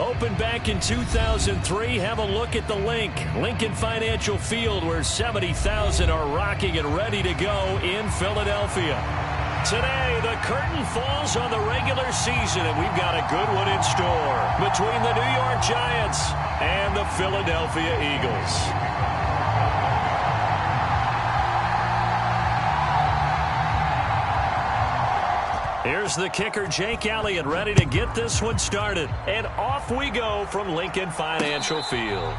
Opened back in 2003, have a look at the Lincoln Financial Field, where 70,000 are rocking and ready to go in Philadelphia. Today, the curtain falls on the regular season, and we've got a good one in store between the New York Giants and the Philadelphia Eagles. Here's the kicker, Jake Elliott, ready to get this one started. And off we go from Lincoln Financial Field.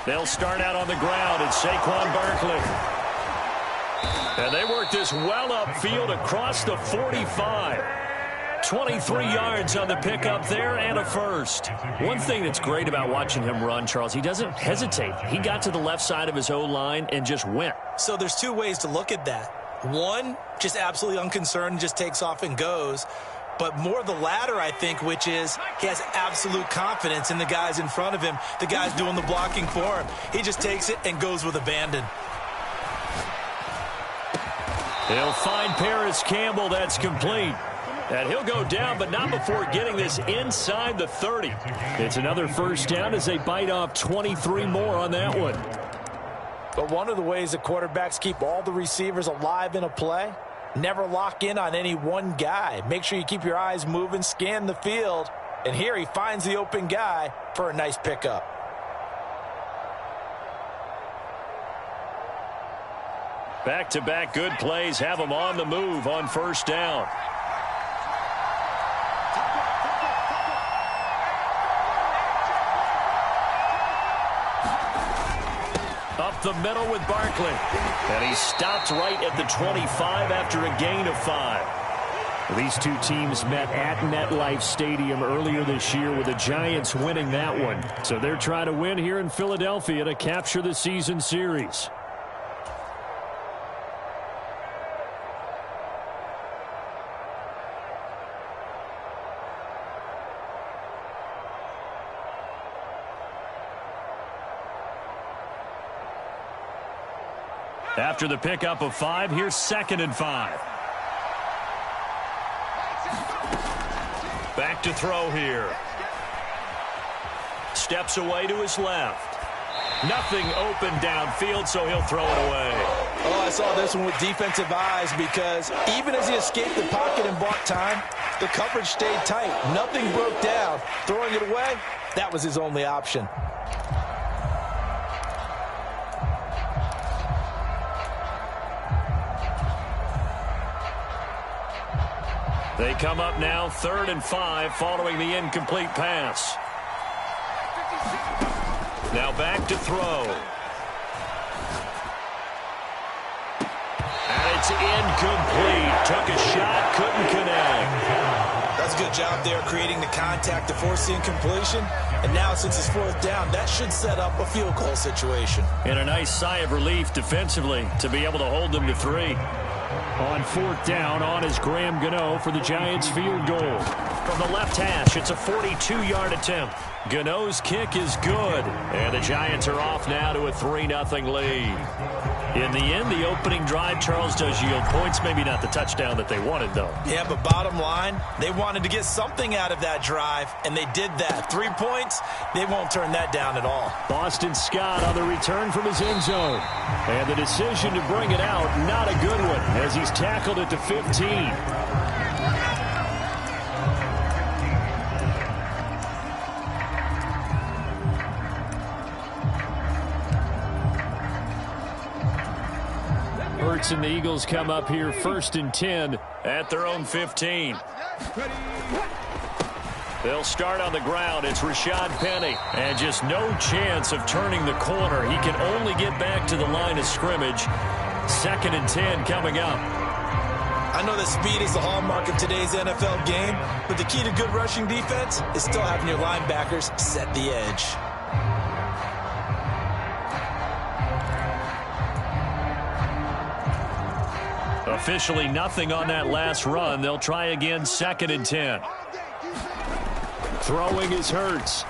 They'll start out on the ground. It's Saquon Barkley. And they work this well upfield across the 45. 23 yards on the pickup there and a first. One thing that's great about watching him run, Charles, he doesn't hesitate. He got to the left side of his O-line and just went. So there's two ways to look at that. One, just absolutely unconcerned, just takes off and goes. But more the latter, I think, which is he has absolute confidence in the guys in front of him, the guys doing the blocking for him. He just takes it and goes with abandon. He'll find Paris Campbell. That's complete. And he'll go down, but not before getting this inside the 30. It's another first down as they bite off 23 more on that one. But one of the ways that quarterbacks keep all the receivers alive in a play, never lock in on any one guy. Make sure you keep your eyes moving, scan the field. And here he finds the open guy for a nice pickup. Back-to-back good plays have him on the move on first down. Up the middle with Barkley. And he stopped right at the 25 after a gain of 5. These two teams met at MetLife Stadium earlier this year with the Giants winning that one. So they're trying to win here in Philadelphia to capture the season series. After the pickup of 5, here's 2nd and 5. Back to throw here. Steps away to his left. Nothing open downfield, so he'll throw it away. Oh, I saw this one with defensive eyes because even as he escaped the pocket and bought time, the coverage stayed tight. Nothing broke down. Throwing it away, that was his only option. They come up now 3rd and 5 following the incomplete pass. Now back to throw. And it's incomplete. Took a shot, couldn't connect. That's a good job there creating the contact to force the incompletion. And now since it's 4th down, that should set up a field goal situation. And a nice sigh of relief defensively to be able to hold them to 3. On 4th down, on is Graham Gano for the Giants field goal. From the left hash, it's a 42-yard attempt. Gano's kick is good. And the Giants are off now to a 3-0 lead. In the end, the opening drive, Charles, does yield points. Maybe not the touchdown that they wanted, though. Yeah, but bottom line, they wanted to get something out of that drive, and they did that. 3 points, they won't turn that down at all. Boston Scott on the return from his end zone. And the decision to bring it out, not a good one, as he's tackled at the 15. And the Eagles come up here 1st and 10 at their own 15. They'll start on the ground. It's Rashad Penny. And just no chance of turning the corner. He can only get back to the line of scrimmage. 2nd and 10 coming up. I know that speed is the hallmark of today's NFL game, but the key to good rushing defense is still having your linebackers set the edge. A officially nothing on that last run. They'll try again, 2nd and 10. Throwing is Hurts.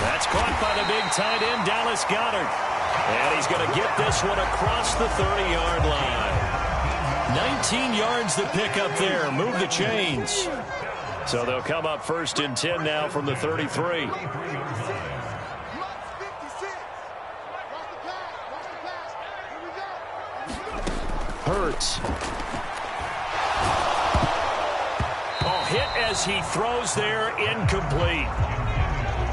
That's caught by the big tight end, Dallas Goedert. And he's going to get this one across the 30-yard line. 19 yards to pick up there. Move the chains. So they'll come up 1st and 10 now from the 33. Hurts. Hit as he throws there, incomplete.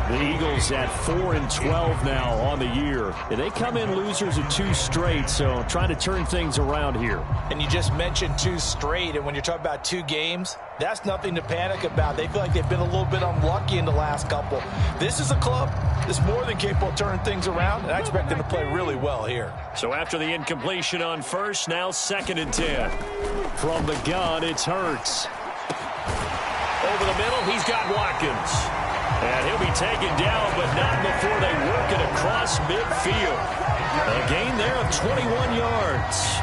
The Eagles at 4-12 now on the year. And they come in losers of 2 straight, so trying to turn things around here. And you just mentioned 2 straight, and when you're talking about 2 games, that's nothing to panic about. They feel like they've been a little bit unlucky in the last couple. This is a club that's more than capable of turning things around, and I expect them to play really well here. So after the incompletion on first, now 2nd and 10. From the gun, it's Hurts. Over the middle, he's got Watkins. And he'll be taken down, but not before they work it across midfield. A gain there of 21 yards.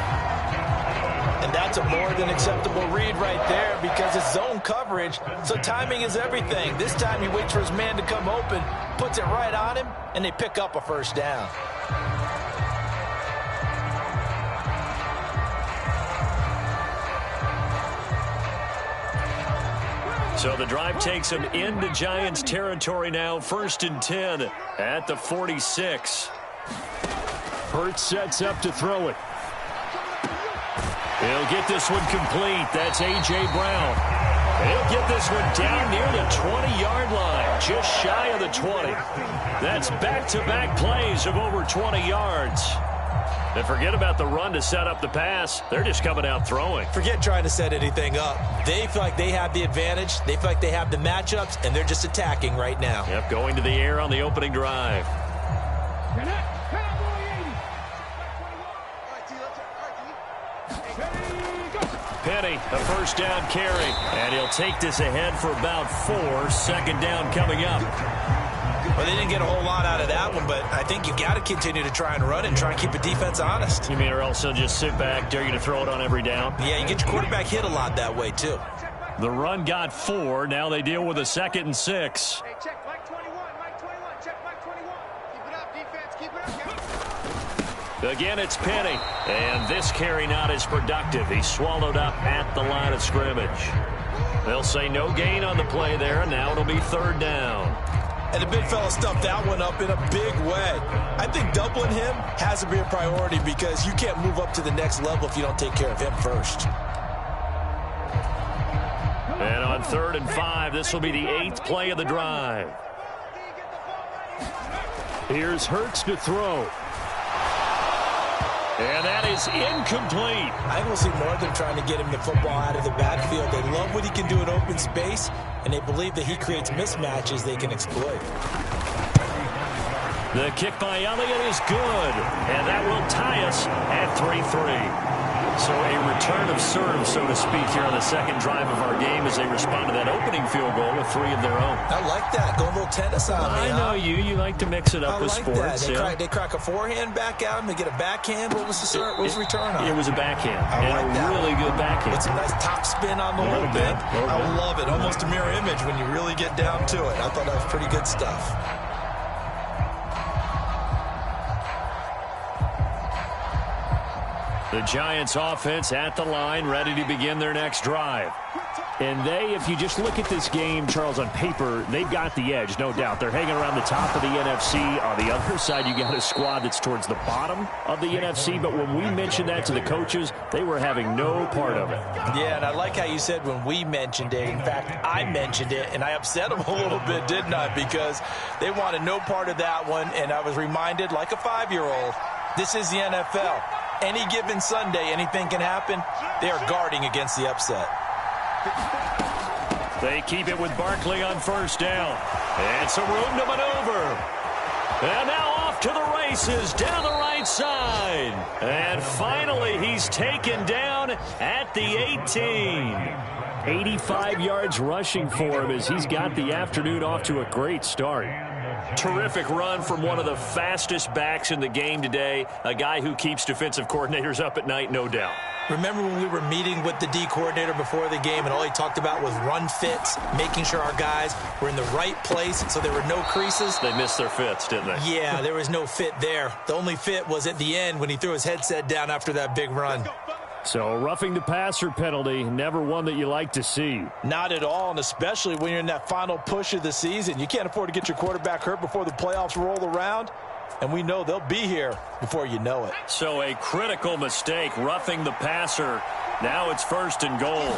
And that's a more than acceptable read right there because it's zone coverage, so timing is everything. This time he waits for his man to come open, puts it right on him, and they pick up a 1st down. So the drive takes him into Giants territory now. 1st and 10 at the 46. Hurts sets up to throw it. He'll get this one complete. That's A.J. Brown. He'll get this one down near the 20-yard line, just shy of the 20. That's back-to-back plays of over 20 yards. And forget about the run to set up the pass. They're just coming out throwing. Forget trying to set anything up. They feel like they have the advantage. They feel like they have the matchups, and they're just attacking right now. Yep, going to the air on the opening drive. Penny, a 1st down carry. And he'll take this ahead for about 4. 2nd down coming up. Well, they didn't get a whole lot out of that one, but I think you've got to continue to try and run and try and keep the defense honest. You mean or else they'll just sit back, dare you to throw it on every down? Yeah, you get your quarterback hit a lot that way, too. The run got 4. Now they deal with a 2nd and 6. Hey, check Mike 21, Mike 21, check Mike 21. Keep it up, defense, keep it up. Again, it's Penny. And this carry not as productive. He's swallowed up at the line of scrimmage. They'll say no gain on the play there. Now it'll be 3rd down. And the big fella stuffed that one up in a big way. I think doubling him has to be a priority because you can't move up to the next level if you don't take care of him first. And on 3rd and 5, this will be the 8th play of the drive. Here's Hurts to throw. And that is incomplete. I think we'll see more of them trying to get him the football out of the backfield. They love what he can do in open space, and they believe that he creates mismatches they can exploit. The kick by Elliott is good, and that will tie us at 3-3. So a return of serve, so to speak, here on the 2nd drive of our game as they respond to that opening field goal with 3 of their own. I like that. Go a little tennis on me. I know you. You like to mix it up with sports. That. They crack a forehand back out and they get a backhand. What was the return on? It was a backhand. I like that. Really good backhand. With some nice top spin on the whole thing. I love it. Almost a mirror image when you really get down to it. I thought that was pretty good stuff. The Giants offense at the line, ready to begin their next drive. And they, if you just look at this game, Charles, on paper, they've got the edge, no doubt. They're hanging around the top of the NFC. On the other side, you got a squad that's towards the bottom of the NFC. But when we mentioned that to the coaches, they were having no part of it. Yeah, and I like how you said when we mentioned it. In fact, I mentioned it, and I upset them a little bit, didn't I? Because they wanted no part of that one, and I was reminded, like a 5-year-old, this is the NFL. Any given Sunday, anything can happen. They are guarding against the upset. They keep it with Barkley on 1st down. And some room to maneuver. And now off to the races down the right side. And finally, he's taken down at the 18. 85 yards rushing for him as he's got the afternoon off to a great start. Terrific run from one of the fastest backs in the game today, a guy who keeps defensive coordinators up at night, no doubt. Remember when we were meeting with the D coordinator before the game and all he talked about was run fits, making sure our guys were in the right place so there were no creases? They missed their fits, didn't they? Yeah, there was no fit there. The only fit was at the end when he threw his headset down after that big run. So a roughing the passer penalty, never one that you like to see. Not at all, and especially when you're in that final push of the season. You can't afford to get your quarterback hurt before the playoffs roll around, and we know they'll be here before you know it. So a critical mistake, roughing the passer. Now it's 1st and goal.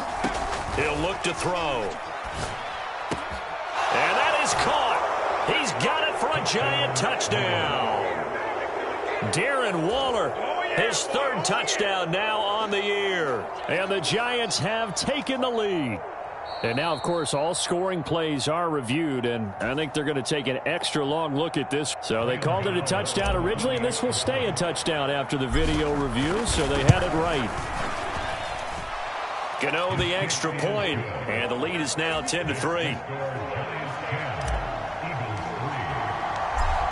He'll look to throw. And that is caught. He's got it for a Giant touchdown. Darren Waller, his 3rd touchdown now on the year. And the Giants have taken the lead. And now, of course, all scoring plays are reviewed, and I think they're going to take an extra long look at this. So they called it a touchdown originally, and this will stay a touchdown after the video review, so they had it right. Gano the extra point, and the lead is now 10-3.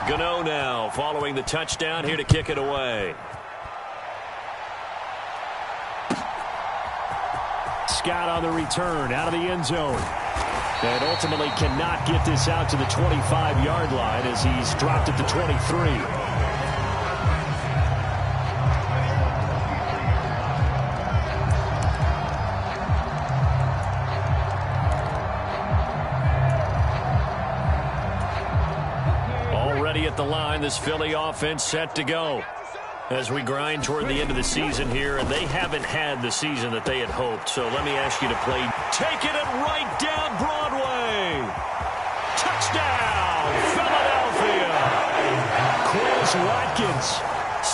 Gano now following the touchdown here to kick it away. Scott on the return out of the end zone. And ultimately cannot get this out to the 25-yard line as he's dropped at the 23. Already at the line, this Philly offense set to go as we grind toward the end of the season here, and they haven't had the season that they had hoped. So let me ask you to play. Taking it right down Broadway. Touchdown, Philadelphia. Chris Watkins,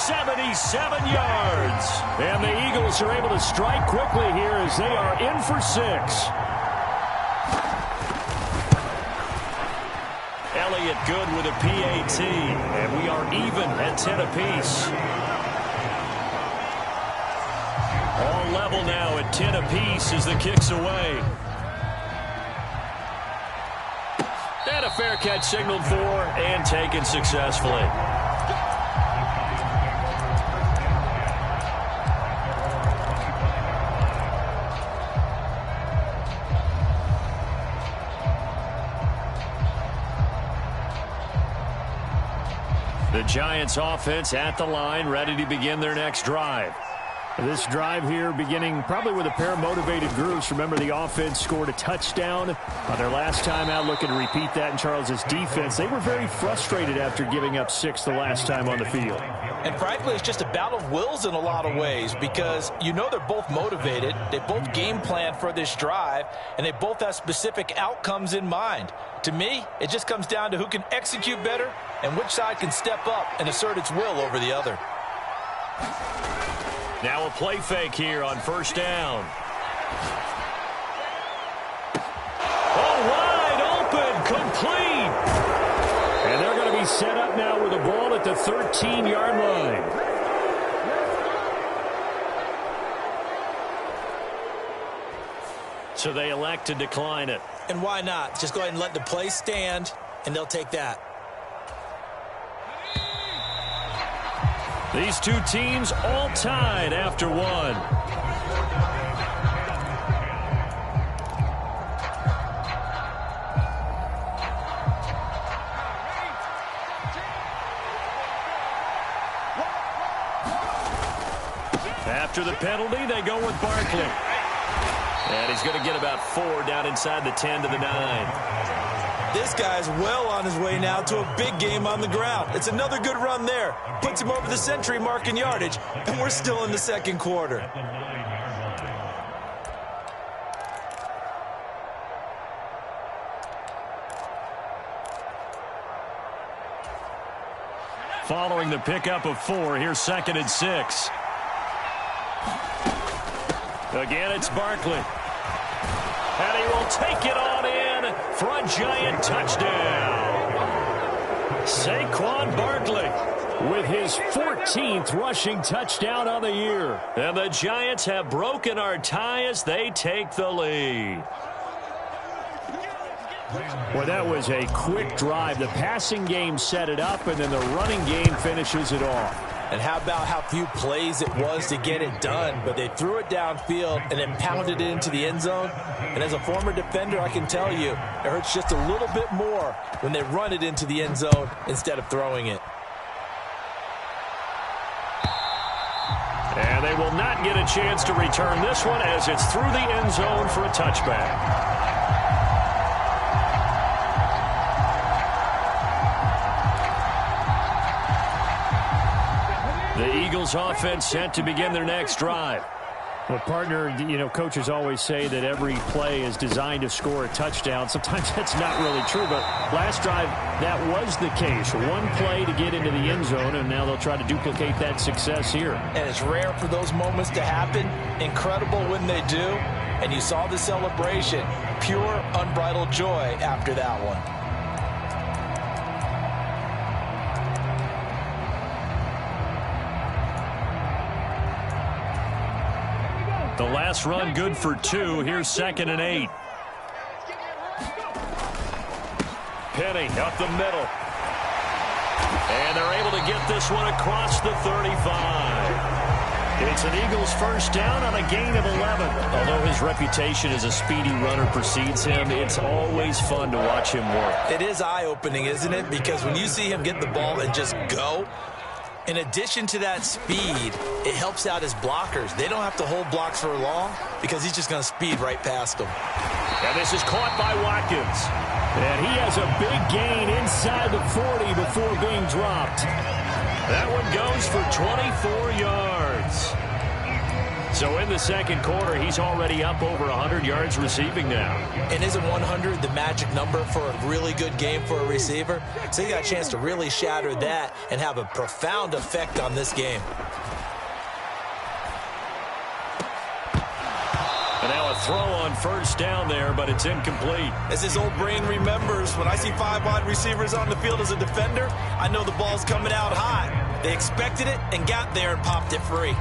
77 yards. And the Eagles are able to strike quickly here as they are in for 6. Elliott good with a PAT, and we are even at 10 apiece. All level now at 10 apiece as the kick's away. And a fair catch signaled for and taken successfully. The Giants offense at the line, ready to begin their next drive. This drive here beginning probably with a pair of motivated groups. Remember, the offense scored a touchdown on their last time out, looking to repeat that in Charles's defense. They were very frustrated after giving up 6 the last time on the field. And frankly, it's just a battle of wills in a lot of ways because you know they're both motivated. They both game plan for this drive, and they both have specific outcomes in mind. To me, it just comes down to who can execute better and which side can step up and assert its will over the other. Now a play fake here on 1st down. Oh, wide open, complete. And they're going to be set up now with the ball at the 13-yard line. So they elect to decline it. And why not? Just go ahead and let the play stand, and they'll take that. These two teams all tied after one. After the penalty, they go with Barkley. And he's going to get about 4 down inside the 10 to the 9. This guy's well on his way now to a big game on the ground. It's another good run there. Puts him over the century mark in yardage, and we're still in the 2nd quarter. Following the pickup of 4, here's 2nd and 6. Again, it's Barkley. And he will take it on in for a Giant touchdown. Saquon Barkley with his 14th rushing touchdown on the year. And the Giants have broken our tie as they take the lead. Well, that was a quick drive. The passing game set it up, and then the running game finishes it off. And how about how few plays it was to get it done, but they threw it downfield and then pounded it into the end zone. And as a former defender, I can tell you, it hurts just a little bit more when they run it into the end zone instead of throwing it. And they will not get a chance to return this one as it's through the end zone for a touchback. The Eagles offense set to begin their next drive. Well, partner, you know, coaches always say that every play is designed to score a touchdown. Sometimes that's not really true, but last drive, that was the case. One play to get into the end zone, and now they'll try to duplicate that success here. And it's rare for those moments to happen. Incredible when they do. And you saw the celebration. Pure, unbridled joy after that one. The last run good for 2. Here's 2nd and 8. Penny up the middle. And they're able to get this one across the 35. It's an Eagles first down on a gain of 11. Although his reputation as a speedy runner precedes him, it's always fun to watch him work. It is eye-opening, isn't it? Because when you see him get the ball and just go, in addition to that speed, it helps out his blockers. They don't have to hold blocks for long because he's just going to speed right past them. And this is caught by Watkins. And he has a big gain inside the 40 before being dropped. That one goes for 24 yards. So in the second quarter, he's already up over 100 yards receiving now. And isn't 100 the magic number for a really good game for a receiver? So he got a chance to really shatter that and have a profound effect on this game. And now a throw on first down there, but it's incomplete. As his old brain remembers, when I see 5 wide receivers on the field as a defender, I know the ball's coming out high. They expected it and got there and popped it free.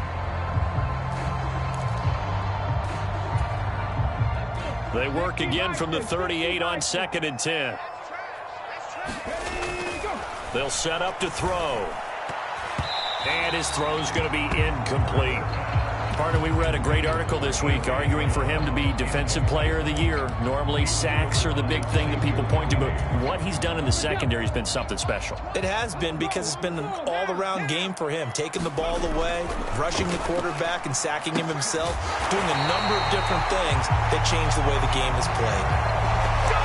They work again from the 38 on 2nd and 10. They'll set up to throw. And his throw's going to be incomplete. Partner, we read a great article this week arguing for him to be Defensive Player of the Year. Normally, sacks are the big thing that people point to, but what he's done in the secondary has been something special. It has been because it's been an all-around game for him, taking the ball away, rushing the quarterback, and sacking him himself, doing a number of different things that change the way the game is played.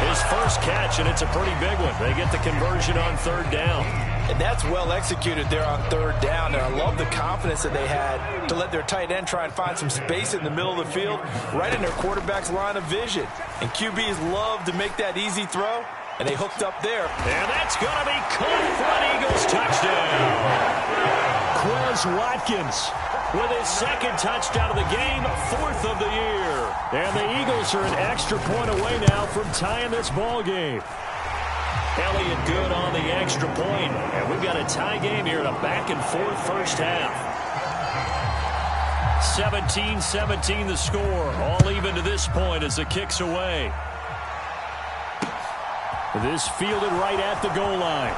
His first catch, and it's a pretty big one. They get the conversion on 3rd down. And that's well executed there on 3rd down. And I love the confidence that they had to let their tight end try and find some space in the middle of the field, right in their quarterback's line of vision. And QBs love to make that easy throw, and they hooked up there. And that's going to be caught for an Eagles touchdown. Quez Watkins with his 2nd touchdown of the game, 4th of the year. And the Eagles are an extra point away now from tying this ball game. Elliott good on the extra point. And we've got a tie game here in a back-and-forth first half. 17-17 the score. All even to this point as the kick's away. This fielded right at the goal line.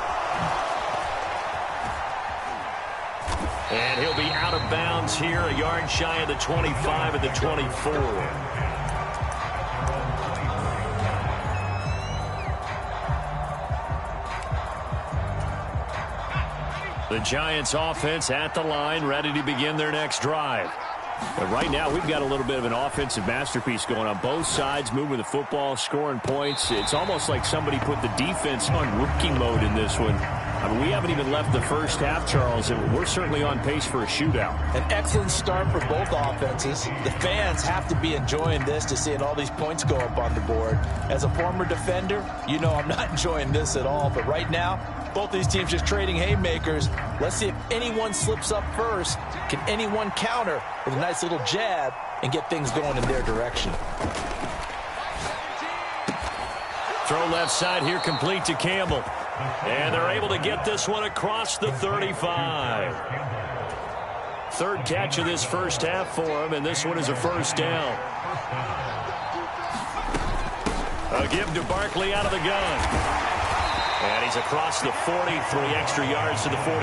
And he'll be out of bounds here, a yard shy of the 25 at the 24. The Giants offense at the line, ready to begin their next drive. But right now, we've got a little bit of an offensive masterpiece going on. Both sides moving the football, scoring points. It's almost like somebody put the defense on rookie mode in this one. I mean, we haven't even left the first half, Charles, and we're certainly on pace for a shootout. An excellent start for both offenses. The fans have to be enjoying this to seeing all these points go up on the board. As a former defender, you know I'm not enjoying this at all. But right now, both these teams just trading haymakers. Let's see if anyone slips up first. Can anyone counter with a nice little jab and get things going in their direction? Throw left side here complete to Campbell. And they're able to get this one across the 35. Third catch of this first half for him, and this one is a first down. A give to Barkley out of the gun. And he's across the 40, 3 extra yards to the 43.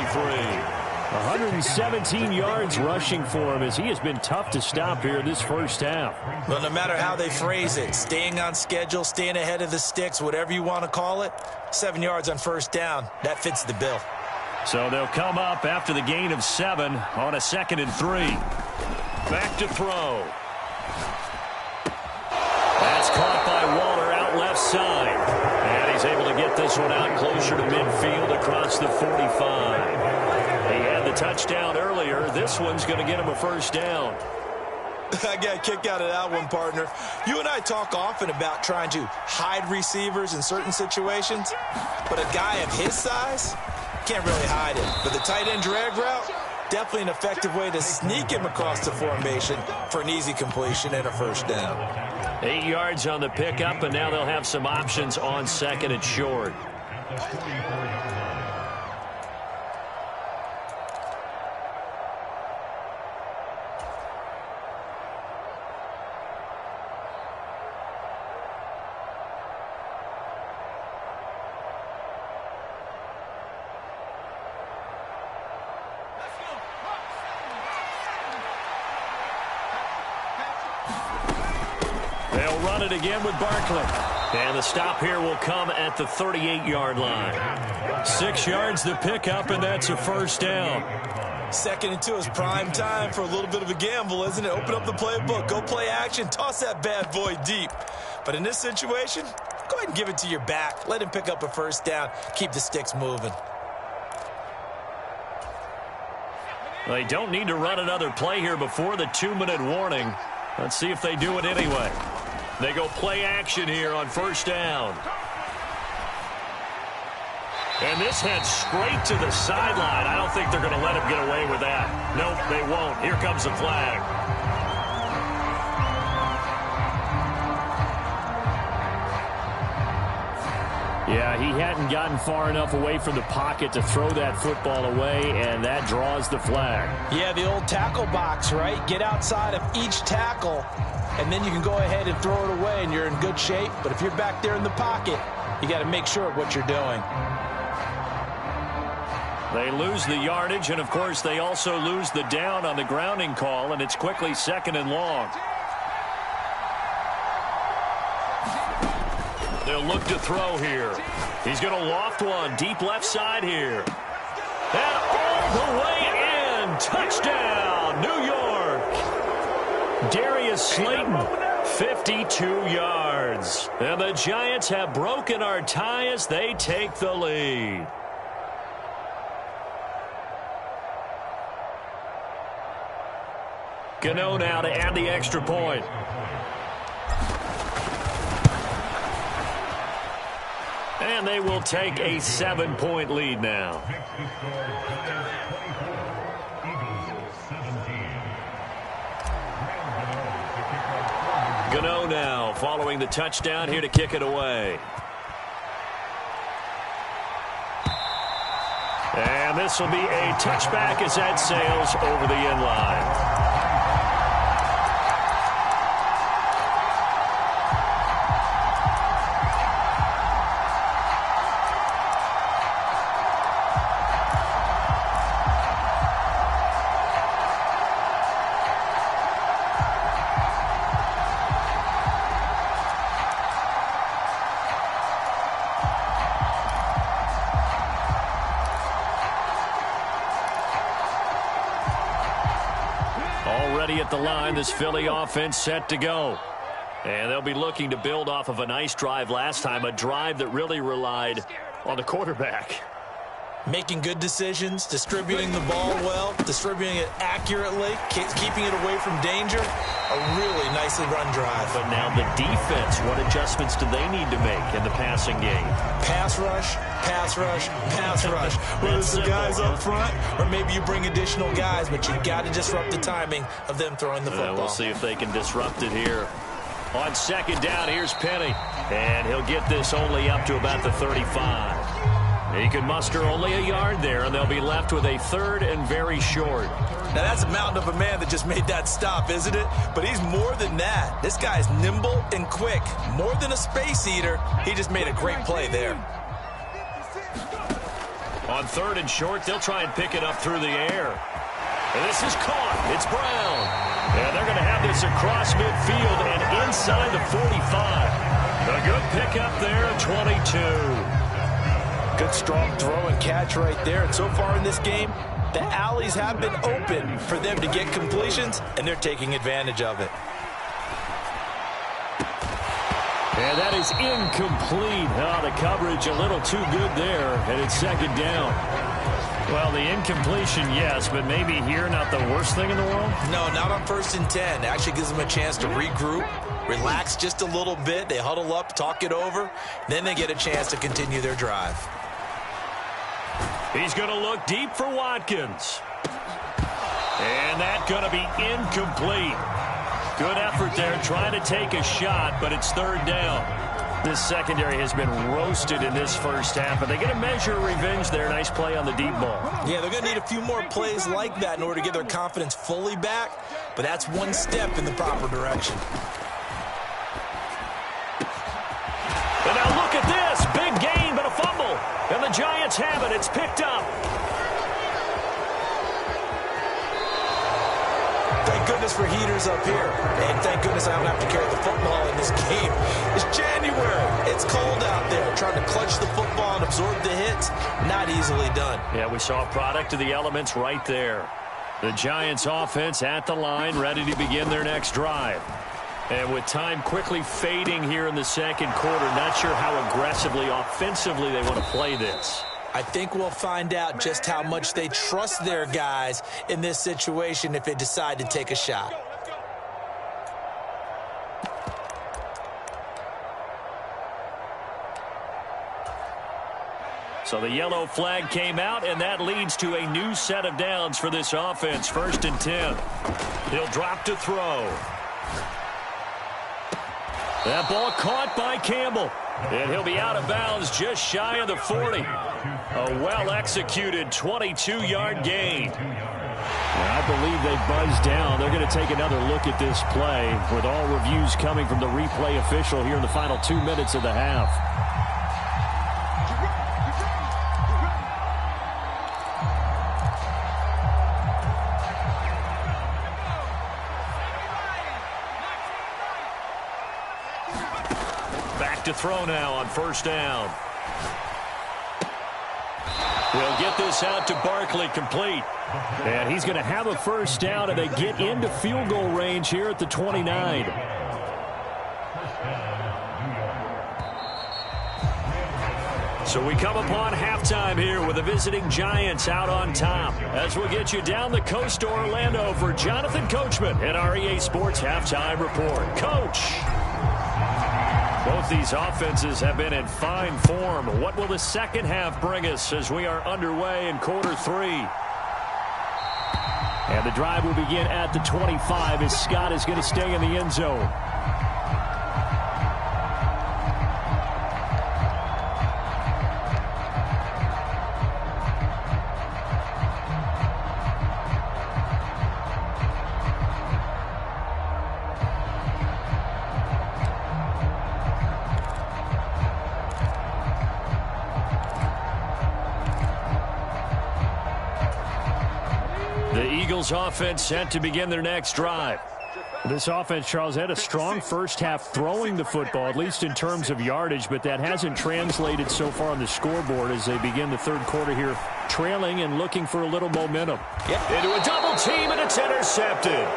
117 yards rushing for him as he has been tough to stop here in this first half. Well, no matter how they phrase it, staying on schedule, staying ahead of the sticks, whatever you want to call it, 7 yards on first down, that fits the bill. So they'll come up after the gain of 7 on a 2nd and 3. Back to throw. That's caught by Waller out left side. And he's able to get this one out closer to midfield across the 45. He had the touchdown earlier. This one's going to get him a first down. I got a kick out of that one, partner. You and I talk often about trying to hide receivers in certain situations, but a guy of his size can't really hide him. But the tight end drag route, definitely an effective way to sneak him across the formation for an easy completion and a first down. 8 yards on the pickup, and now they'll have some options on 2nd and short. They'll run it again with Barkley. And the stop here will come at the 38-yard line. 6 yards the pickup, and that's a first down. 2nd and 2 is prime time for a little bit of a gamble, isn't it? Open up the playbook, go play action, toss that bad boy deep. But in this situation, go ahead and give it to your back. Let him pick up a first down. Keep the sticks moving. They don't need to run another play here before the 2-minute warning. Let's see if they do it anyway. They go play action here on first down. And this heads straight to the sideline. I don't think they're going to let him get away with that. Nope, they won't. Here comes the flag. Yeah, he hadn't gotten far enough away from the pocket to throw that football away, and that draws the flag. Yeah, the old tackle box, right? Get outside of each tackle, and then you can go ahead and throw it away, and you're in good shape. But if you're back there in the pocket, you got to make sure of what you're doing. They lose the yardage, and, of course, they also lose the down on the grounding call, and it's quickly 2nd and long. They'll look to throw here. He's going to loft one deep left side here. And all the way in. Touchdown, New York. Darius Slayton, 52 yards. And the Giants have broken our tie as they take the lead. Gano now to add the extra point. And they will take a 7-point lead now. Gano now following the touchdown here to kick it away. And this will be a touchback as that sails over the end line. At the line, this Philly offense set to go. And they'll be looking to build off of a nice drive last time, a drive that really relied on the quarterback. Making good decisions, distributing the ball well, distributing it accurately, keeping it away from danger. A really nicely run drive. But now the defense, what adjustments do they need to make in the passing game? Pass rush, pass rush, pass rush. Whether it's the guys up front or maybe you bring additional guys, but you got to disrupt the timing of them throwing the football. We'll see if they can disrupt it here. On second down, here's Penny. And he'll get this only up to about the 35. He can muster only a yard there, and they'll be left with a third and very short. Now, that's a mountain of a man that just made that stop, isn't it? But he's more than that. This guy's nimble and quick. More than a space eater, he just made a great play there. On third and short, they'll try and pick it up through the air. And this is caught. It's Brown. And they're going to have this across midfield and inside the 45. A good pickup there at 22. Good strong throw and catch right there. And so far in this game, the alleys have been open for them to get completions, and they're taking advantage of it. And that is incomplete. Oh, the coverage a little too good there, and it's second down. Well, the incompletion, yes, but maybe here not the worst thing in the world? No, not on 1st and 10. It actually gives them a chance to regroup, relax just a little bit. They huddle up, talk it over. Then they get a chance to continue their drive. He's going to look deep for Watkins. And that's going to be incomplete. Good effort there trying to take a shot, but it's third down. This secondary has been roasted in this first half, but they get a measure of revenge there. Nice play on the deep ball. Yeah, they're going to need a few more plays like that in order to get their confidence fully back, but that's one step in the proper direction. And now look at this. Big gain, but a fumble. And the Giants have it. It's picked up. Thank goodness for heaters up here. And thank goodness I don't have to carry the football in this game. It's January. It's cold out there. Trying to clutch the football and absorb the hits, not easily done. Yeah, we saw a product of the elements right there. The Giants offense at the line, ready to begin their next drive. And with time quickly fading here in the second quarter, not sure how aggressively, offensively they want to play this. I think we'll find out just how much they trust their guys in this situation if they decide to take a shot. So the yellow flag came out, and that leads to a new set of downs for this offense. 1st and 10. He'll drop to throw. That ball caught by Campbell. And he'll be out of bounds just shy of the 40. A well-executed 22-yard gain. And I believe they buzzed down. They're going to take another look at this play with all reviews coming from the replay official here in the final 2 minutes of the half. Back to throw now on 1st down. He'll get this out to Barkley, complete. And he's going to have a 1st down, and they get into field goal range here at the 29. So we come upon halftime here with the visiting Giants out on top. As we'll get you down the coast to Orlando for Jonathan Coachman at our EA Sports Halftime Report. Coach! Both these offenses have been in fine form. What will the second half bring us as we are underway in quarter 3? And the drive will begin at the 25 as Scott is going to stay in the end zone. Offense set to begin their next drive. This offense, Charles, had a strong first half throwing the football, at least in terms of yardage, but that hasn't translated so far on the scoreboard as they begin the third quarter here, trailing and looking for a little momentum. Yep. Into a double team, and it's intercepted.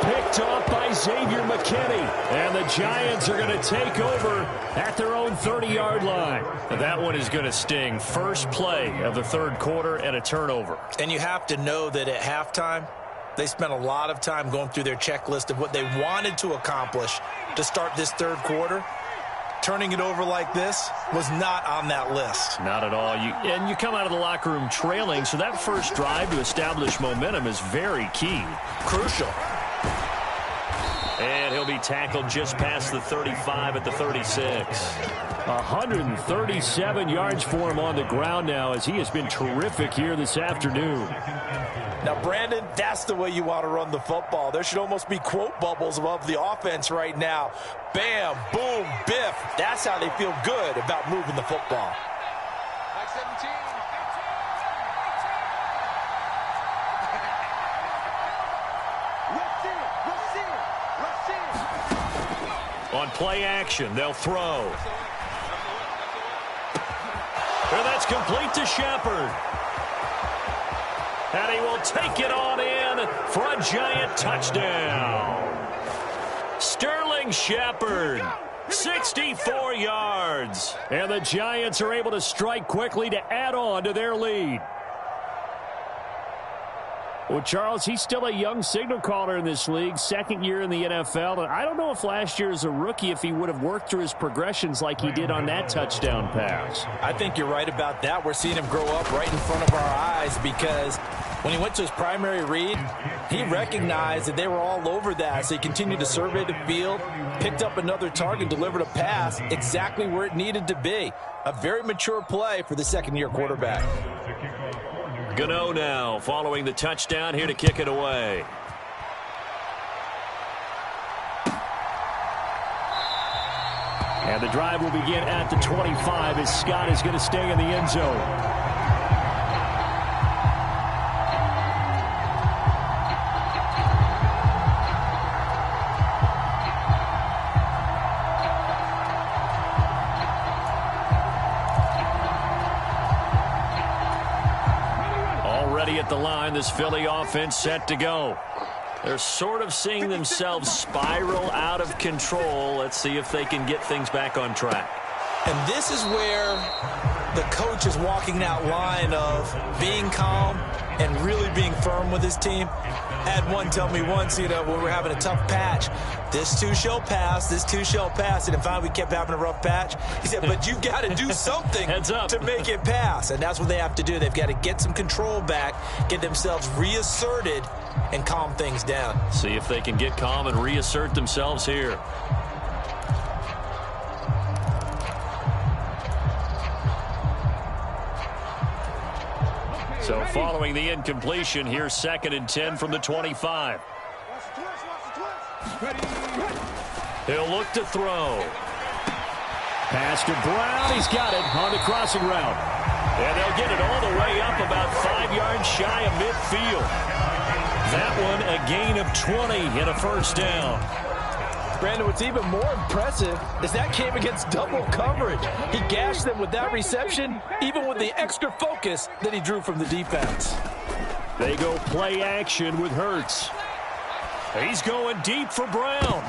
Picked off by Xavier McKinney. And the Giants are going to take over at their own 30-yard line. And that one is going to sting. First play of the third quarter and a turnover. And you have to know that at halftime, they spent a lot of time going through their checklist of what they wanted to accomplish to start this third quarter. Turning it over like this was not on that list. Not at all. And you come out of the locker room trailing, so that first drive to establish momentum is very key. Crucial. And he'll be tackled just past the 35 at the 36. 137 yards for him on the ground now, as he has been terrific here this afternoon. Now, Brandon, that's the way you want to run the football. There should almost be quote bubbles above the offense right now. Bam, boom, biff. That's how they feel good about moving the football. Like 17. On play action, they'll throw. And that's complete to Shepard. And he will take it on in for a giant touchdown. Sterling Shepard, 64 yards. And the Giants are able to strike quickly to add on to their lead. Well, Charles, he's still a young signal caller in this league, second year in the NFL. And I don't know if last year as a rookie, if he would have worked through his progressions like he did on that touchdown pass. I think you're right about that. We're seeing him grow up right in front of our eyes, because when he went to his primary read, he recognized that they were all over that. So he continued to survey the field, picked up another target, delivered a pass exactly where it needed to be. A very mature play for the second-year quarterback. Gano now following the touchdown, here to kick it away. And the drive will begin at the 25 as Scott is going to stay in the end zone. At the line, this Philly offense set to go. They're sort of seeing themselves spiral out of control. Let's see if they can get things back on track. And this is where the coach is walking that line of being calm and really being firm with his team. I had one tell me once, when we were having a tough patch, this too shall pass, this too shall pass. And finally we kept having a rough patch. He said, but you've got to do something to make it pass. And that's what they have to do. They've got to get some control back, get themselves reasserted, and calm things down. See if they can get calm and reassert themselves here. So following the incompletion, here's 2nd and 10 from the 25. He'll look to throw. Pass to Brown. He's got it on the crossing route. And they'll get it all the way up about 5 yards shy of midfield. That one a gain of 20 and a first down. Brandon, what's even more impressive is that came against double coverage. He gashed them with that reception, even with the extra focus that he drew from the defense. They go play action with Hurts. He's going deep for Brown.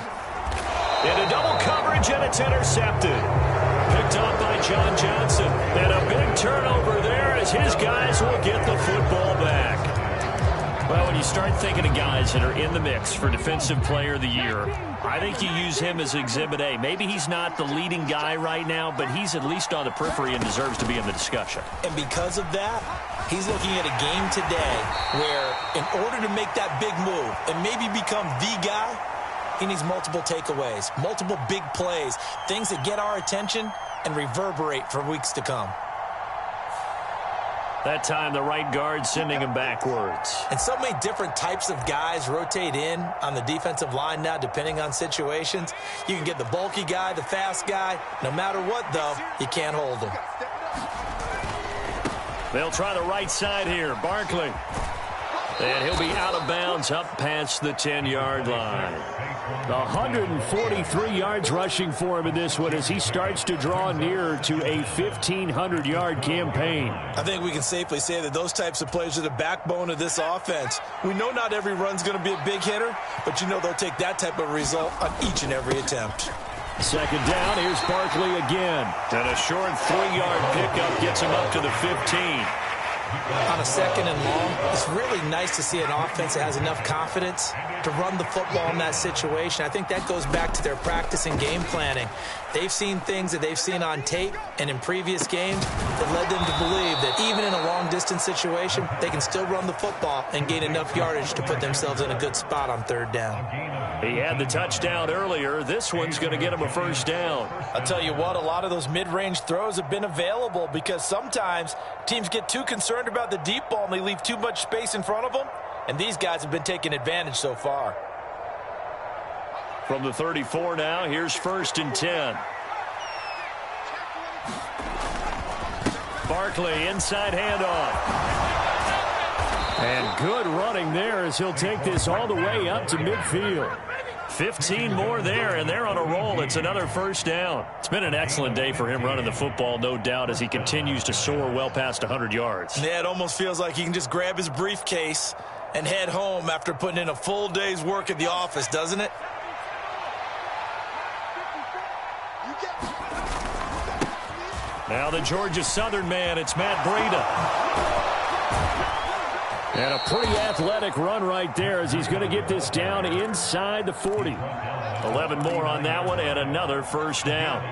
Into double coverage, and it's intercepted. Picked up by John Johnson. And a big turnover there as his guys will get the football back. Well, when you start thinking of guys that are in the mix for Defensive Player of the Year, I think you use him as Exhibit A. Maybe he's not the leading guy right now, but he's at least on the periphery and deserves to be in the discussion. And because of that, he's looking at a game today where in order to make that big move and maybe become the guy, he needs multiple takeaways, multiple big plays, things that get our attention and reverberate for weeks to come. That time, the right guard sending him backwards. And so many different types of guys rotate in on the defensive line now, depending on situations. You can get the bulky guy, the fast guy. No matter what, though, you can't hold him. They'll try the right side here. Barkley. And he'll be out of bounds up past the 10-yard line. 143 yards rushing for him in this one as he starts to draw nearer to a 1,500-yard campaign. I think we can safely say that those types of plays are the backbone of this offense. We know not every run's going to be a big hitter, but you know they'll take that type of result on each and every attempt. 2nd down, here's Barkley again. And a short 3-yard pickup gets him up to the 15. On a 2nd and long, it's really nice to see an offense that has enough confidence to run the football in that situation. I think that goes back to their practice and game planning. They've seen things that they've seen on tape and in previous games that led them to believe that even in a long distance situation, they can still run the football and gain enough yardage to put themselves in a good spot on third down. He had the touchdown earlier. This one's going to get him a first down. I'll tell you what, a lot of those mid-range throws have been available because sometimes teams get too concerned about the deep ball and they leave too much space in front of them, and these guys have been taking advantage so far. From the 34 now, here's 1st and 10. Barkley, inside handoff. And good running there as he'll take this all the way up to midfield. 15 more there, and they're on a roll. It's another first down. It's been an excellent day for him running the football, no doubt, as he continues to soar well past 100 yards. Yeah, it almost feels like he can just grab his briefcase and head home after putting in a full day's work at the office, doesn't it? Now the Georgia Southern man, it's Matt Breida. And a pretty athletic run right there as he's going to get this down inside the 40. 11 more on that one and another first down.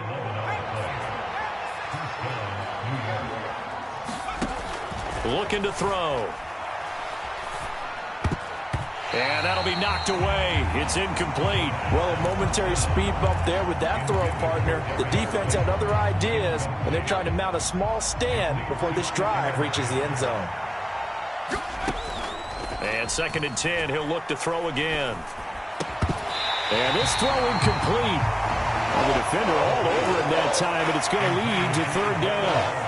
Looking to throw. And that'll be knocked away. It's incomplete. Well, a momentary speed bump there with that throw, partner. The defense had other ideas, and they're trying to mount a small stand before this drive reaches the end zone. And 2nd and 10, he'll look to throw again. And this throw incomplete. And the defender all over him that time, and it's going to lead to 3rd down.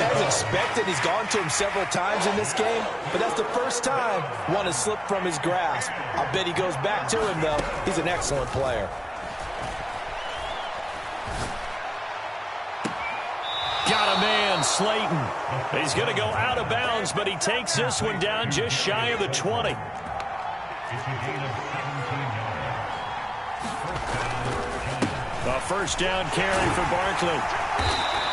As expected, he's gone to him several times in this game, but that's the first time one has slipped from his grasp. I'll bet he goes back to him, though. He's an excellent player. Got a man, Slayton. He's going to go out of bounds, but he takes this one down just shy of the 20. A first down carry for Barkley.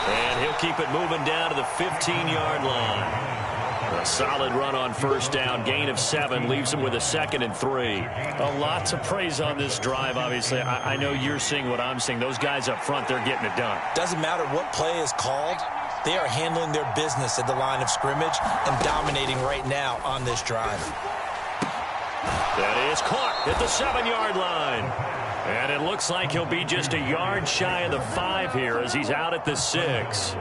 And he'll keep it moving down to the 15-yard line. A solid run on first down. Gain of 7 leaves him with a 2nd and 3. A lot to praise on this drive, obviously. I know you're seeing what I'm seeing. Those guys up front, they're getting it done. Doesn't matter what play is called. They are handling their business at the line of scrimmage and dominating right now on this drive. That is caught at the 7-yard line. And it looks like he'll be just a yard shy of the 5 here as he's out at the 6.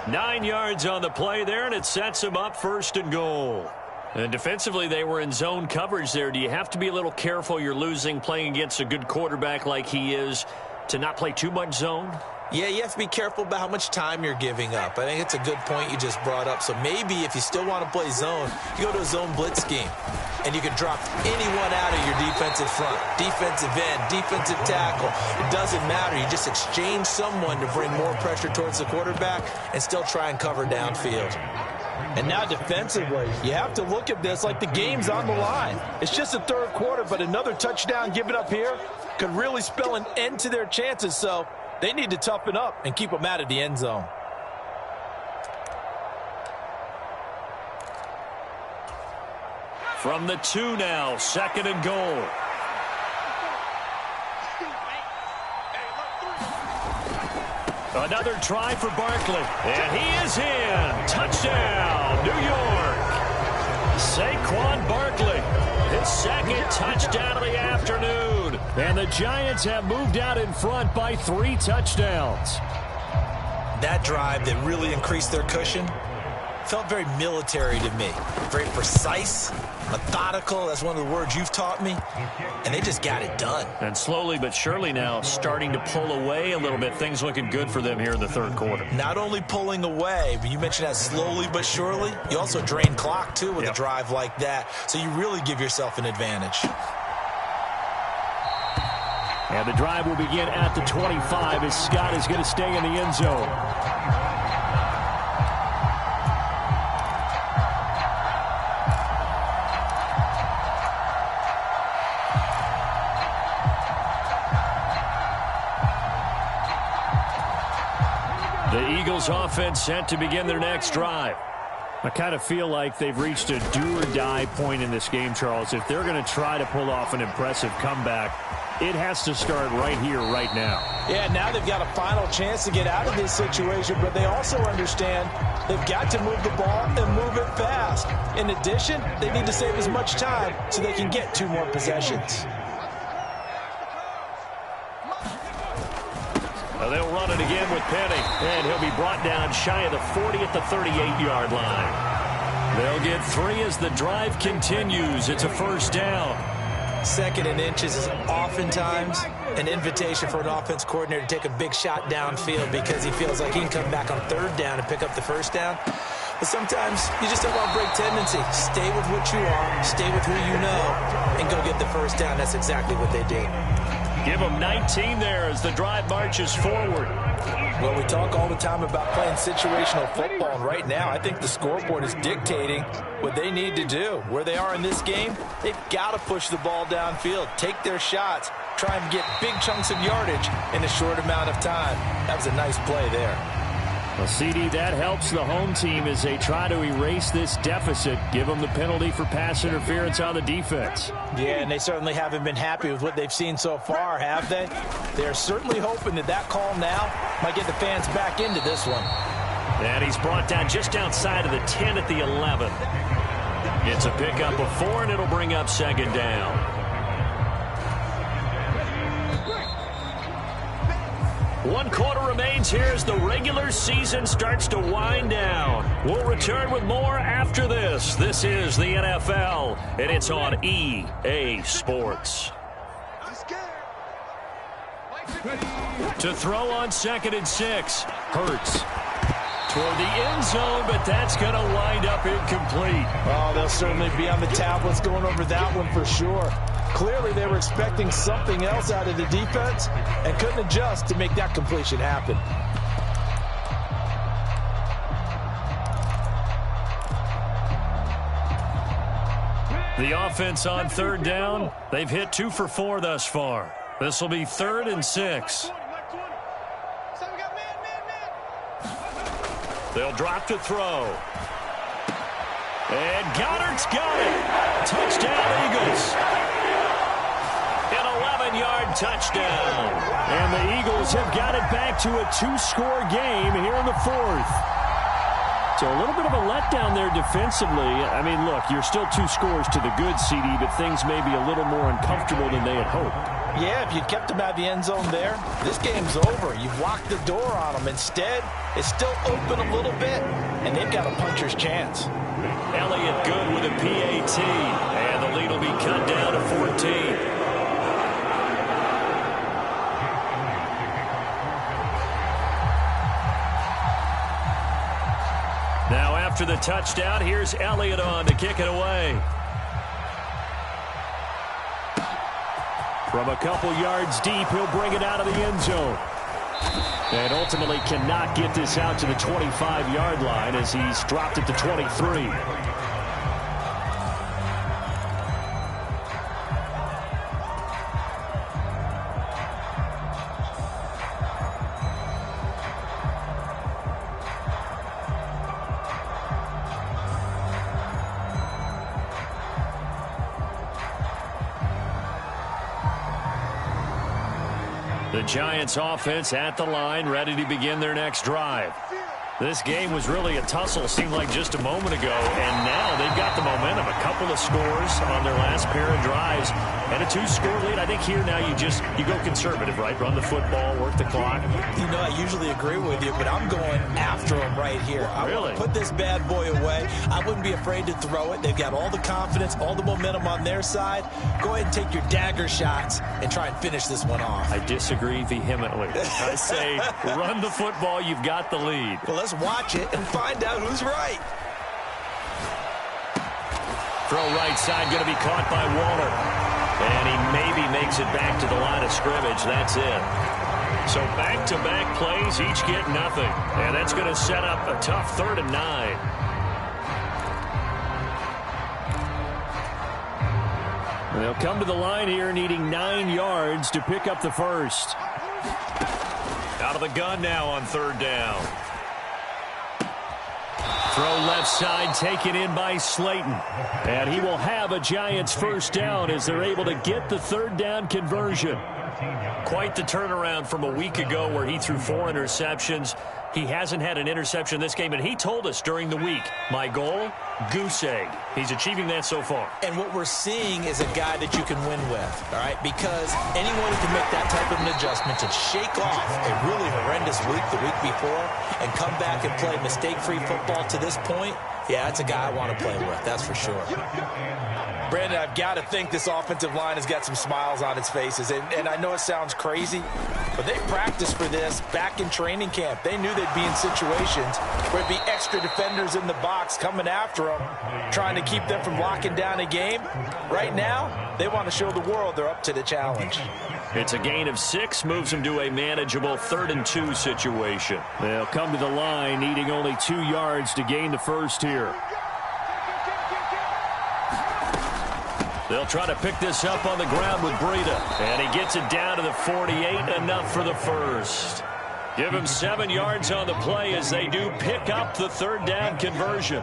9 yards on the play there, and it sets him up 1st and goal. And defensively, they were in zone coverage there. Do you have to be a little careful you're losing playing against a good quarterback like he is to not play too much zone? Yeah, you have to be careful about how much time you're giving up. I think it's a good point you just brought up. So maybe if you still want to play zone, you go to a zone blitz scheme. And you can drop anyone out of your defensive front, defensive end, defensive tackle. It doesn't matter. You just exchange someone to bring more pressure towards the quarterback and still try and cover downfield. And now defensively, you have to look at this like the game's on the line. It's just the 3rd quarter, but another touchdown given up here could really spell an end to their chances. So they need to toughen up and keep them out of the end zone. From the 2 now, 2nd and goal. Another try for Barkley. And he is in. Touchdown, New York. Saquon Barkley, his 2nd touchdown of the afternoon. And the Giants have moved out in front by 3 touchdowns. That drive that really increased their cushion felt very military to me. Very precise, methodical. That's one of the words you've taught me. And they just got it done. And slowly but surely now starting to pull away a little bit. Things looking good for them here in the 3rd quarter. Not only pulling away, but you mentioned that slowly but surely. You also drain clock, too, with a drive like that. So you really give yourself an advantage. And the drive will begin at the 25 as Scott is going to stay in the end zone. The Eagles offense set to begin their next drive. I kind of feel like they've reached a do-or-die point in this game, Charles. If they're going to try to pull off an impressive comeback, it has to start right here, right now. Yeah, now they've got a final chance to get out of this situation, but they also understand they've got to move the ball and move it fast. In addition, they need to save as much time so they can get 2 more possessions. They'll run it again with Penny, and he'll be brought down shy of the 40 at the 38-yard line. They'll get 3 as the drive continues. It's a first down. 2nd and inches is oftentimes an invitation for an offense coordinator to take a big shot downfield because he feels like he can come back on 3rd down and pick up the first down. But sometimes you just don't want to break tendency. Stay with what you are, stay with who you know, and go get the first down. That's exactly what they did. Give them 19 there as the drive marches forward. Well, we talk all the time about playing situational football, and right now I think the scoreboard is dictating what they need to do. Where they are in this game, they've got to push the ball downfield, take their shots, try and get big chunks of yardage in a short amount of time. That was a nice play there. Well, CD, that helps the home team as they try to erase this deficit, give them the penalty for pass interference on the defense. Yeah, and they certainly haven't been happy with what they've seen so far, have they? They're certainly hoping that that call now might get the fans back into this one. And he's brought down just outside of the 10 at the 11. It's a pickup of 4, and it'll bring up 2nd down. 1 quarter remains here as the regular season starts to wind down. We'll return with more after this. This is the NFL, and it's on EA Sports. To throw on 2nd and 6. Hurts toward the end zone, but that's going to wind up incomplete. Oh, they'll certainly be on the tablets going over that one for sure. Clearly, they were expecting something else out of the defense and couldn't adjust to make that completion happen. The offense on 3rd down, they've hit 2 for 4 thus far. This will be 3rd and 6. They'll drop to throw. And Goddard's got it. Touchdown, Eagles. An 11-yard touchdown. And the Eagles have got it back to a 2-score game here in the 4th. So a little bit of a letdown there defensively. I mean, look, you're still 2 scores to the good, CD, but things may be a little more uncomfortable than they had hoped. Yeah, if you kept them out of the end zone there, this game's over. You've locked the door on them. Instead, it's still open a little bit, and they've got a puncher's chance. Elliott good with a PAT, and the lead will be cut down to 14. Now after the touchdown, here's Elliott on to kick it away. From a couple yards deep, he'll bring it out of the end zone. And ultimately cannot get this out to the 25-yard line as he's dropped it to 23. The Giants offense at the line, ready to begin their next drive. This game was really a tussle, seemed like just a moment ago, and now they've got the momentum. A couple of scores on their last pair of drives, and a 2-score lead. I think here now you go conservative, right? Run the football, work the clock. You know, I usually agree with you, but I'm going after them right here. I want to put this bad boy away. I wouldn't be afraid to throw it. They've got all the confidence, all the momentum on their side. Go ahead and take your dagger shots and try and finish this one off. I disagree vehemently. I say run the football. You've got the lead. Well, let's watch it and find out who's right. Throw right side, going to be caught by Waller. And he maybe makes it back to the line of scrimmage. That's it. So back-to-back plays, each get nothing. And that's going to set up a tough 3rd and 9. And they'll come to the line here needing 9 yards to pick up the first. Out of the gun now on 3rd down. Throw left side taken in by Slayton. And he will have a Giants first down as they're able to get the third down conversion. Quite the turnaround from a week ago where he threw 4 interceptions. He hasn't had an interception this game, and he told us during the week, my goal, goose egg. He's achieving that so far. And what we're seeing is a guy that you can win with, all right? Because anyone who can make that type of an adjustment to shake off a really horrendous week the week before and come back and play mistake-free football to this point, yeah, that's a guy I want to play with, that's for sure. Brandon, I've got to think this offensive line has got some smiles on its faces. And I know it sounds crazy, but they practiced for this back in training camp. They knew they'd be in situations where it'd be extra defenders in the box coming after them, trying to keep them from locking down a game. Right now, they want to show the world they're up to the challenge. It's a gain of 6, moves them to a manageable 3rd and 2 situation. They'll come to the line, needing only 2 yards to gain the first here. They'll try to pick this up on the ground with Breida. And he gets it down to the 48, enough for the first. Give him 7 yards on the play as they do pick up the third down conversion.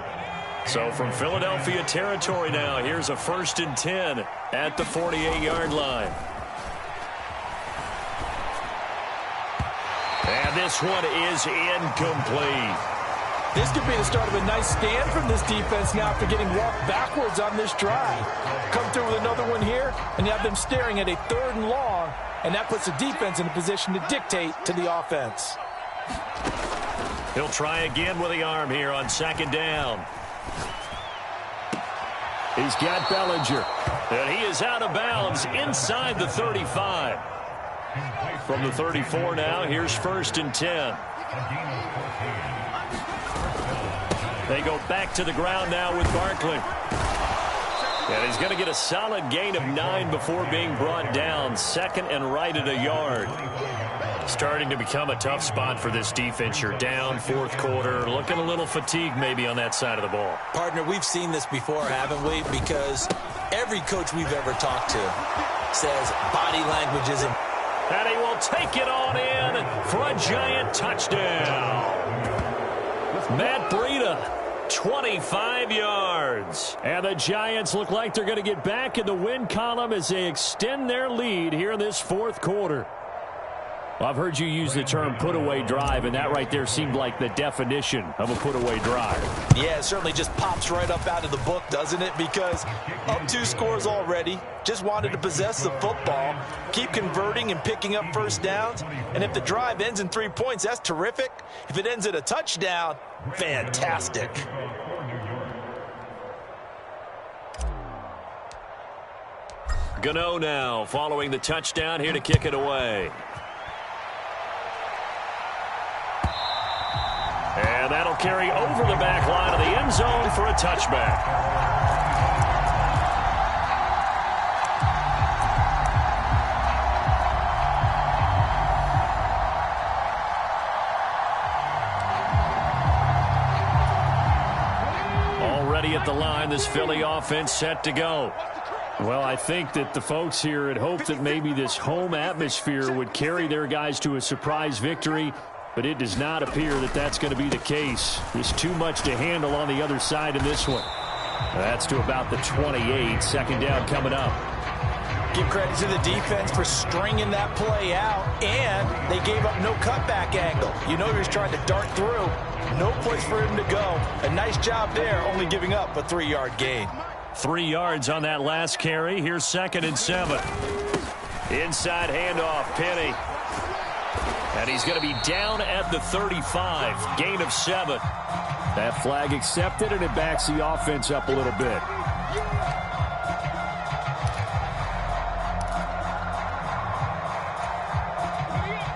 So from Philadelphia territory now, here's a 1st and 10 at the 48-yard line. And this one is incomplete. This could be the start of a nice stand from this defense now after getting walked backwards on this drive. Come through with another one here, and you have them staring at a 3rd and long, and that puts the defense in a position to dictate to the offense. He'll try again with the arm here on 2nd down. He's got Bellinger, and he is out of bounds inside the 35. From the 34 now, here's 1st and 10. They go back to the ground now with Barkley. And he's going to get a solid gain of 9 before being brought down. 2nd and right at a yard. Starting to become a tough spot for this defense. You're down 4th quarter. Looking a little fatigued maybe on that side of the ball. Partner, we've seen this before, haven't we? Because every coach we've ever talked to says body language isn't. And he will take it on in for a Giant touchdown. Matt Breida. 25 yards. And the Giants look like they're going to get back in the win column as they extend their lead here in this 4th quarter. Well, I've heard you use the term put-away drive, and that right there seemed like the definition of a put-away drive. Yeah, it certainly just pops right up out of the book, doesn't it? Because up 2 scores already, just wanted to possess the football, keep converting and picking up first downs. And if the drive ends in 3 points, that's terrific. If it ends in a touchdown, fantastic. Gano now following the touchdown here to kick it away. And that'll carry over the back line of the end zone for a touchback. Already at the line, this Philly offense set to go. Well, I think that the folks here had hoped that maybe this home atmosphere would carry their guys to a surprise victory, but it does not appear that that's going to be the case. There's too much to handle on the other side in this one. That's to about the 28. 2nd down coming up. Give credit to the defense for stringing that play out, and they gave up no cutback angle. You know he was trying to dart through. No place for him to go. A nice job there, only giving up a 3-yard gain. 3 yards on that last carry. Here's 2nd and 7. Inside handoff, Penny. And he's going to be down at the 35. Gain of 7. That flag accepted, and it backs the offense up a little bit.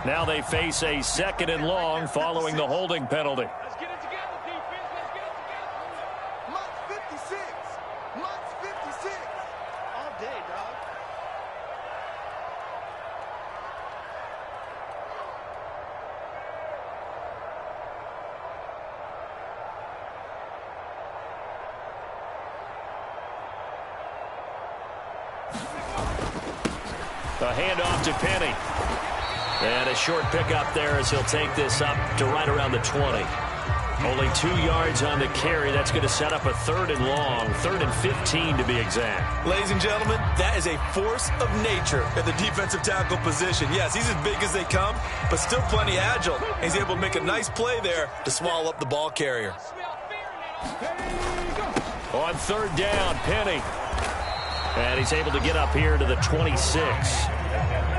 Now they face a 2nd and long following the holding penalty. Let's get it together, defense. Let's get it together. Month 56. Month 56. All day, dog. A handoff to Penny. And a short pickup there as he'll take this up to right around the 20. Only 2 yards on the carry. That's going to set up a 3rd and long, 3rd and 15 to be exact. Ladies and gentlemen, that is a force of nature at the defensive tackle position. Yes, he's as big as they come, but still plenty agile. He's able to make a nice play there to swallow up the ball carrier. On 3rd down, Penny. And he's able to get up here to the 26.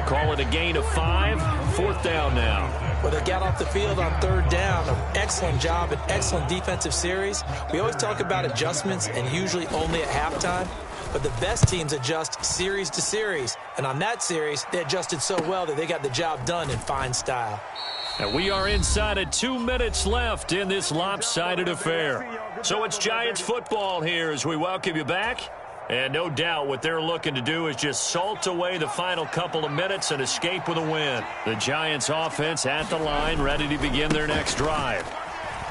Call it a gain of 5. 4th down now. Well, they got off the field on 3rd down. An excellent job, an excellent defensive series. We always talk about adjustments and usually only at halftime. But the best teams adjust series to series. And on that series, they adjusted so well that they got the job done in fine style. And we are inside of 2 minutes left in this lopsided affair. So it's Giants football here as we welcome you back. And no doubt what they're looking to do is just salt away the final couple of minutes and escape with a win. The Giants offense at the line, ready to begin their next drive.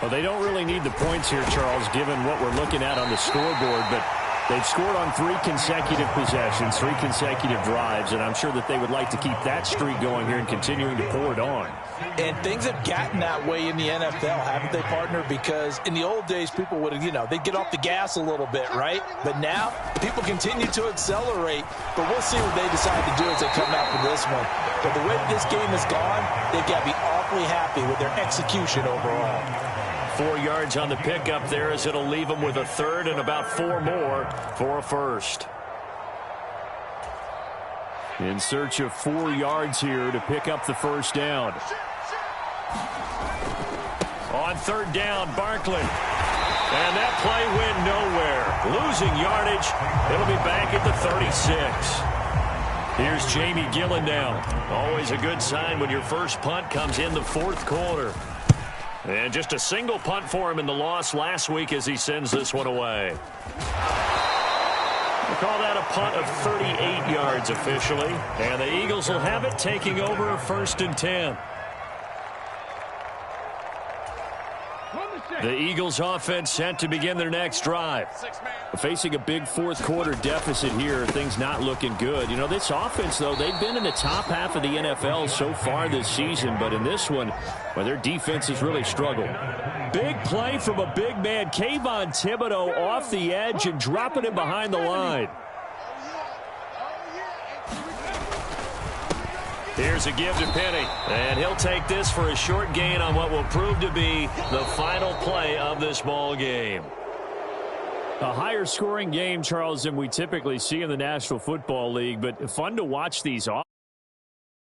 Well, they don't really need the points here, Charles, given what we're looking at on the scoreboard, but they've scored on 3 consecutive possessions, 3 consecutive drives, and I'm sure that they would like to keep that streak going here and continuing to pour it on. And things have gotten that way in the NFL, haven't they, partner? Because in the old days, people would have, they'd get off the gas a little bit, right? But now, people continue to accelerate. But we'll see what they decide to do as they come out for this one. But the way this game has gone, they've got to be awfully happy with their execution overall. 4 yards on the pickup there as it'll leave them with a 3rd and about 4 more for a 1st. In search of 4 yards here to pick up the 1st down. On 3rd down, Barkley. And that play went nowhere. Losing yardage. It'll be back at the 36. Here's Jamie Gillen now. Always a good sign when your first punt comes in the 4th quarter. And just a single punt for him in the loss last week as he sends this one away. We'll call that a punt of 38 yards officially. And the Eagles will have it, taking over a 1st and 10. The Eagles offense set to begin their next drive. Facing a big 4th quarter deficit here, things not looking good. This offense, though, they've been in the top half of the NFL so far this season, but in this one, well, their defense has really struggled. Big play from a big man, Kayvon Thibodeau, off the edge and dropping him behind the line. Here's a give to Penny, and he'll take this for a short gain on what will prove to be the final play of this ball game. A higher scoring game, Charles, than we typically see in the National Football League, but fun to watch these